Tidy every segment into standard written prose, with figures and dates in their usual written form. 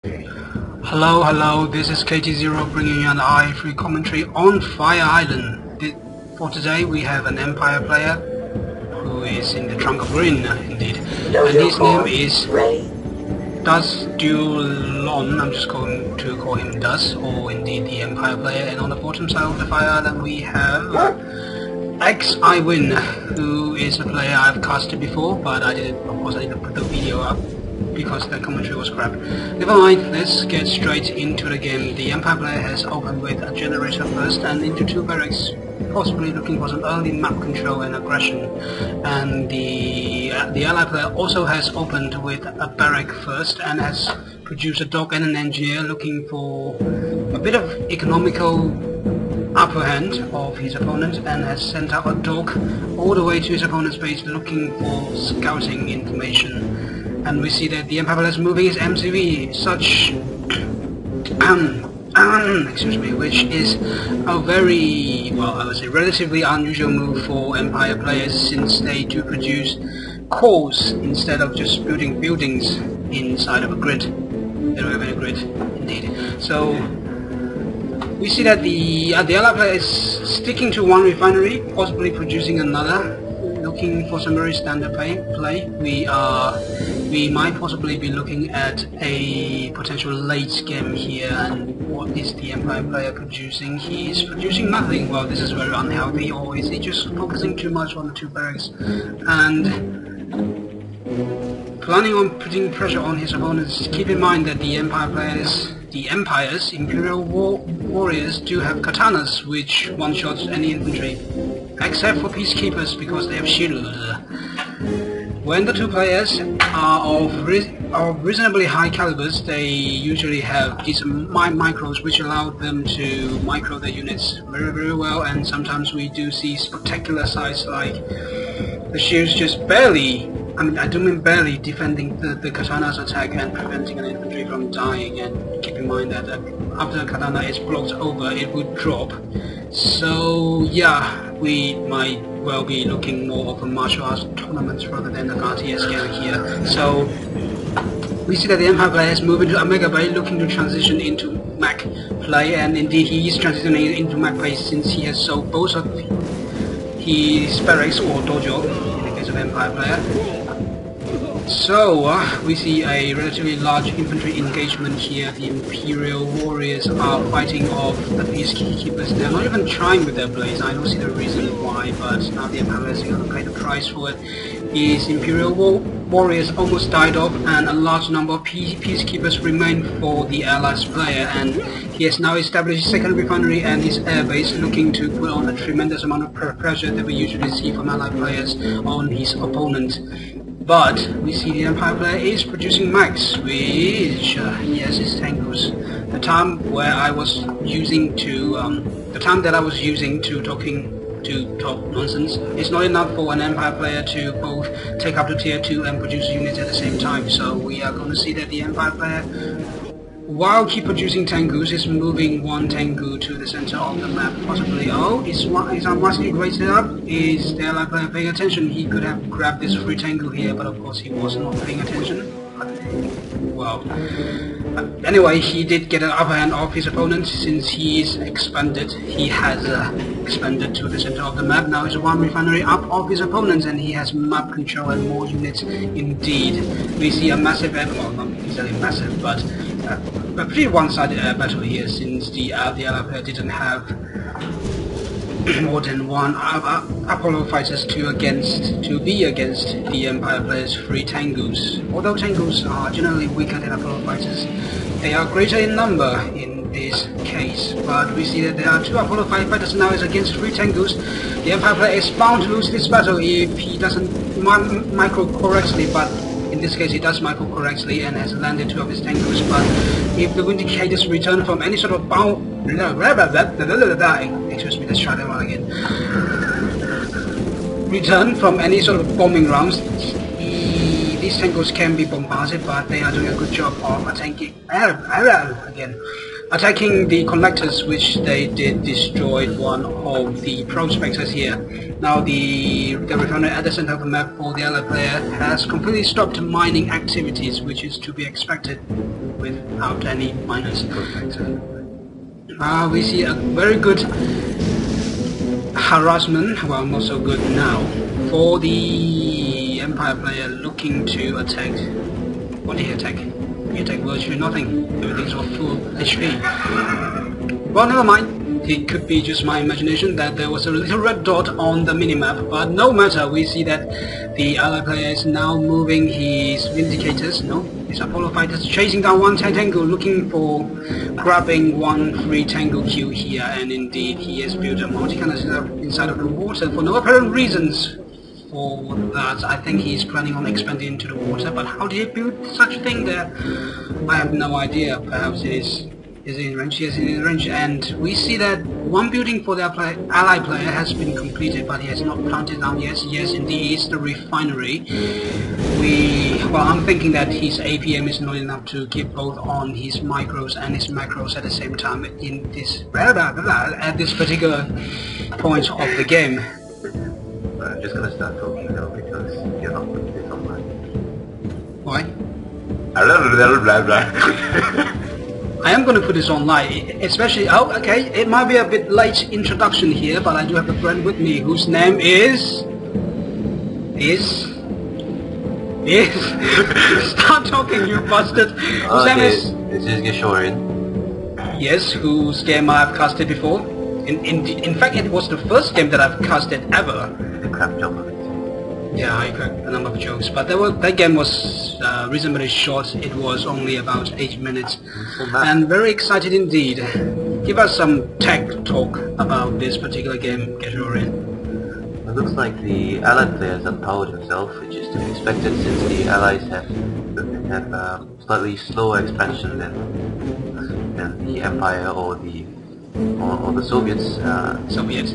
Hello, this is KT0 bringing you an i3 commentary on Fire Island. For today we have an Empire player who is in the trunk of green, indeed. And his name is Dasduelon. I'm just going to call him Das, or indeed the Empire player. And on the bottom side of the Fire Island we have iwin, who is a player I've casted before, but I didn't put the video up because the commentary was crap. Never mind, let's get straight into the game. The Empire player has opened with a generator first and into two barracks, possibly looking for some early map control and aggression. And the Allied player also has opened with a barrack first and has produced a dock and an engineer, looking for a bit of economical upper hand of his opponent, and has sent out a dock all the way to his opponent's base looking for scouting information. And we see that the Empire player is moving his MCV, excuse me, which is a very, well, I would say relatively unusual move for Empire players, since they do produce cores instead of just building buildings inside of a grid. They don't have any grid, indeed. So we see that the Allied player is sticking to one refinery, possibly producing another, looking for some very standard play. We might possibly be looking at a potential late game here. And what is the Empire player producing? He is producing nothing. Well, this is very unhealthy. Or is he just focusing too much on the two barracks and planning on putting pressure on his opponents? Keep in mind that the Empire's Imperial warriors do have katanas, which one-shots any infantry, except for peacekeepers because they have shields. When the two players are of reasonably high calibers, they usually have these micros which allow them to micro their units very well, and sometimes we do see spectacular sights like the shields just barely, I don't mean barely, defending the katana's attack and preventing an infantry from dying. And keep in mind that after the katana is blocked over, it would drop. So yeah, we might well be looking more of a martial arts tournament rather than an RTS game here. So we see that the Empire player is moving to Omega Bay, looking to transition into Mac play, and indeed he is transitioning into Mac play since he has sold both of his barracks or dojo in the case of Empire player. So we see a relatively large infantry engagement here. The Imperial warriors are fighting off the peacekeepers. They're not even trying with their blades. I don't see the reason why, but now the Empire is going to pay the price for it. His Imperial warriors almost died off, and a large number of peacekeepers remain for the Allies player, and he has now established a second refinery and his airbase, looking to put on a tremendous amount of pressure that we usually see from Allied players on his opponent. But we see the Empire player is producing max, which he has his tangoos. The time that I was using to talk nonsense is not enough for an Empire player to both take up to tier 2 and produce units at the same time. So we are going to see that the Empire player, while keep producing tangoos, is moving one tango to the center of the map, possibly. Oh, is our musket rated up? Is the Allied player paying attention? He could have grabbed this free tango here, but of course he was not paying attention. Well, anyway, he did get an upper hand of his opponent since he is expanded. He has expanded to the center of the map. Now is one refinery up of his opponent, and he has map control and more units indeed. We see a massive, well, not exactly massive, but a pretty one-sided battle here, since the Allied player didn't have more than one Apollo fighters to be against the Empire player's 3 tangoos. Although tangoos are generally weaker than Apollo fighters, they are greater in number in this case. But we see that there are 2 Apollo fighters now against 3 tangoos. The Empire player is bound to lose this battle if he doesn't micro correctly, but in this case he does micro correctly and has landed 2 of his tangoos. But if the Vindicators return from any sort of excuse me, let's try that one again. Return from any sort of bombing rounds, these tangoos can be bombarded, but they are doing a good job of attacking again. attacking the collectors, which they did destroy one of the prospectors here. Now the refinery at the center of the map for the allied player has completely stopped mining activities, which is to be expected without any miners. We see a very good harassment, well, not so good now, for the Empire player looking to attack. What did he attack? He attacked virtually nothing. Everything's off full HP. Well, never mind. It could be just my imagination that there was a little red dot on the minimap, but no matter, we see that the allied player is now moving his Vindicators, his Apollo fighters, chasing down one Tango, looking for grabbing one free Tango queue here, and indeed he has built a multi-cannon inside of the water for no apparent reasons. For that, I think he's planning on expanding into the water, but how did he build such a thing there? I have no idea. Perhaps it is in range. Yes, in range, and we see that one building for the allied player has been completed, but he has not planted down yet. Yes, indeed, it's the refinery. I'm thinking that his APM is not enough to keep both on his micros and his macros at the same time in this at this particular point of the game. I'm just gonna start talking now because you're not putting this online. Why? Blah blah blah. I am going to put this online, especially, okay, it might be a bit late introduction here, but I do have a friend with me whose name is... Start talking, you bastard! Whose name is... This is Geshaurian. Yes, whose game I've casted before. In fact, it was the first game that I've casted ever. The crap job of it. Yeah, I cracked a number of jokes, but that game was reasonably short. It was only about 8 minutes, and very excited indeed. Give us some tech talk about this particular game, Geshaurian. It looks like the Allied player has empowered himself, which is to be expected since the Allies have slightly slower expansion than the Empire or the Soviets. Soviet.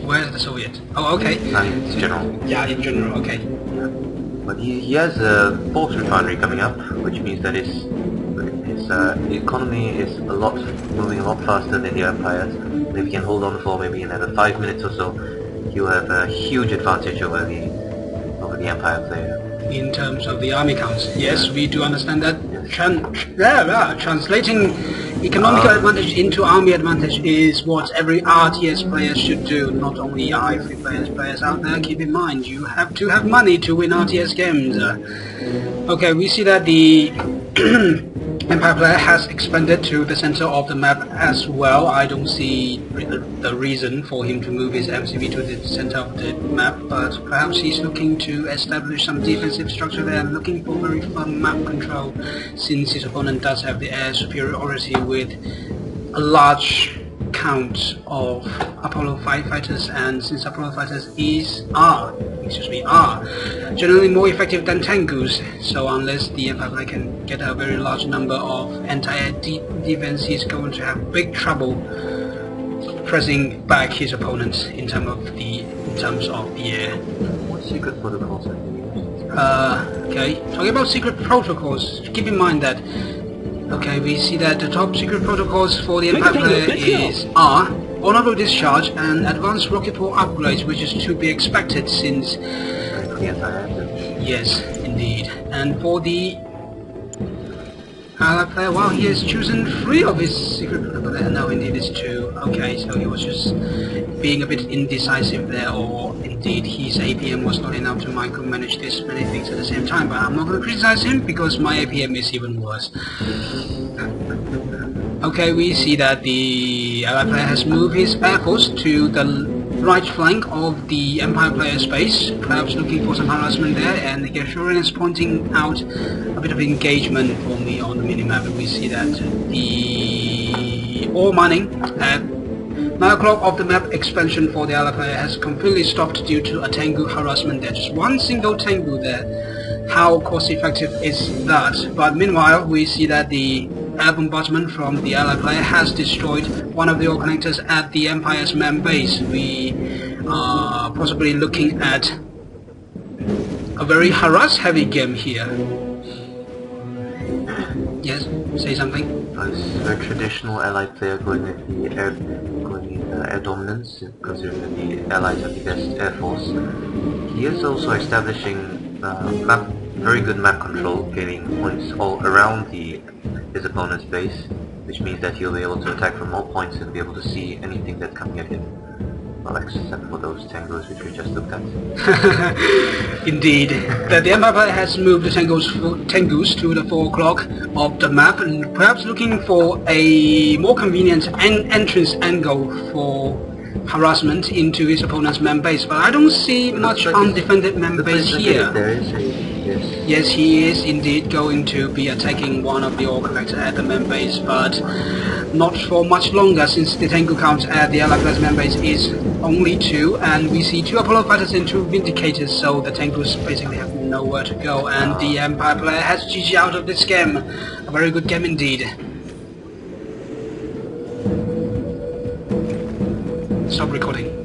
Where's the Soviet? Oh, okay. In general. Yeah, in general, okay. Yeah. But he has a fourth refinery coming up, which means that his economy is moving a lot faster than the Empire's. If he can hold on for maybe another 5 minutes or so, he'll have a huge advantage over the Empire player. In terms of the army counts, yes, we do understand that. Yes. Translating economical advantage into army advantage is what every RTS player should do, not only iFree players out there. Keep in mind, you have to have money to win RTS games. Okay, we see that the Empire player has expanded to the center of the map as well. I don't see the reason for him to move his MCV to the center of the map, but perhaps he's looking to establish some defensive structure there, looking for very firm map control, since his opponent does have the air superiority with a large count of Apollo fighters, and since Apollo fighters are generally more effective than Tengus, so unless the Empire player can get a very large number of anti-air defense, he's going to have big trouble pressing back his opponents in terms of the air. What secret protocols have you used? Okay, talking about secret protocols, keep in mind that we see that the top secret protocols for the Empire player are honorable discharge and advanced rocket pool upgrades, which is to be expected since... Yes, indeed. And for the Allied player, well, he has chosen 3 of his secret protocols. No, indeed it's 2. Okay, so he was just being a bit indecisive there, or indeed his APM was not enough to micromanage this many things at the same time, but I'm not going to criticize him because my APM is even worse. Okay, we see that the Allied player has moved his Air Force to the right flank of the Empire player space, perhaps looking for some harassment there, and the Geshaurian is pointing out a bit of engagement for me on the minimap. We see that the ore mining at 9 o'clock of the map expansion for the Allied player has completely stopped due to a Tengu harassment there. Just one single Tengu there. How cost effective is that? But meanwhile, we see that the air bombardment from the Allied player has destroyed one of the ore connectors at the Empire's main base. We are possibly looking at a very harass heavy game here. Yes? say something? It's a very traditional Allied player going with the air dominance, considering that the Allies have the best air force. He is also establishing very good map control, gaining points all around his opponent's base, which means that he'll be able to attack from all points and be able to see anything that's coming at him. Well, except for those tangos which we just looked at. Indeed. The Empire player has moved the tangoos to the 4 o'clock of the map, and perhaps looking for a more convenient entrance angle for harassment into his opponent's main base. But I don't see much undefended main base here. Yes, he is indeed going to be attacking one of the ore collectors at the main base, but not for much longer, since the tango count at the Allied player's main base is only 2, and we see 2 Apollo fighters and 2 Vindicators, so the tangos basically have nowhere to go, and the Empire player has GG out of this game. A very good game indeed. Stop recording.